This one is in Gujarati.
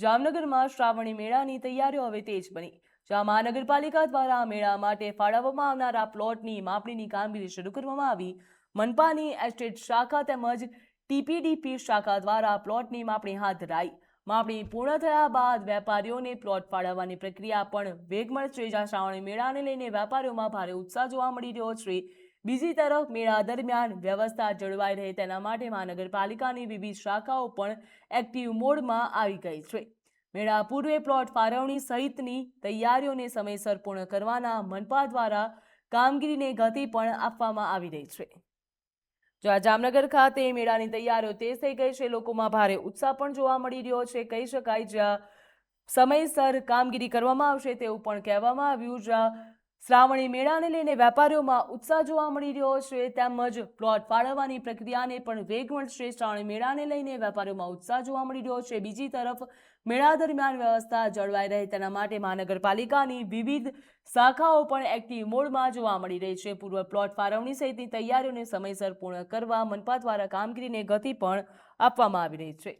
જામનગરમાં શ્રાવણી મેળાની તૈયારીઓ હવે તેજ બની, જ્યાં મહાનગરપાલિકા દ્વારા મેળા માટે ફાળવવામાં આવનારા પ્લોટની માપણીની કામગીરી શરૂ કરવામાં આવી। મનપાની એસ્ટેટ શાખા તેમજ ટીપીડીપી શાખા દ્વારા પ્લોટની માપણી હાથ ધરાઈ। માપણી પૂર્ણ થયા બાદ વેપારીઓને પ્લોટ ફાળવવાની પ્રક્રિયા પણ વેગ મળશે, જ્યાં શ્રાવણી મેળાને લઈને વેપારીઓમાં ભારે ઉત્સાહ જોવા મળી રહ્યો છે। બીજી તરફ મેળા દરમિયાન વ્યવસ્થા જળવાઈ રહે તેના માટે મહાનગરપાલિકાની વિવિધ શાખાઓ પણ એક્ટિવ મોડમાં આવી ગઈ છે। મેળા પૂર્વે પ્લોટ ફાળવણી સહિતની તૈયારીઓને સમયસર પૂર્ણ કરવાના મનપા દ્વારા કામગીરીને ગતિ પણ આપવામાં આવી રહી છે। જ્યાં જામનગર ખાતે મેળાની તૈયારીઓ તેજ થઈ ગઈ છે, લોકોમાં ભારે ઉત્સાહ પણ જોવા મળી રહ્યો છે। કહી શકાય જ્યાં સમયસર કામગીરી કરવામાં આવશે તેવું પણ કહેવામાં આવ્યું। જ્યાં શ્રાવણી મેળાને લઈને વેપારીઓમાં ઉત્સાહ જોવા મળી રહ્યો છે, તેમજ પ્લોટ ફાળવવાની પ્રક્રિયાને પણ વેગ મળશે। શ્રાવણી મેળાને લઈને વેપારીઓમાં ઉત્સાહ જોવા મળી રહ્યો છે। બીજી તરફ મેળા દરમિયાન વ્યવસ્થા જળવાઈ રહે તેના માટે મહાનગરપાલિકાની વિવિધ શાખાઓ પણ એક્ટિવ મોડમાં જોવા મળી રહી છે। પૂર્વ પ્લોટ ફાળવણી સહિતની તૈયારીઓને સમયસર પૂર્ણ કરવા મનપા દ્વારા કામગીરીને ગતિ પણ આપવામાં આવી રહી છે।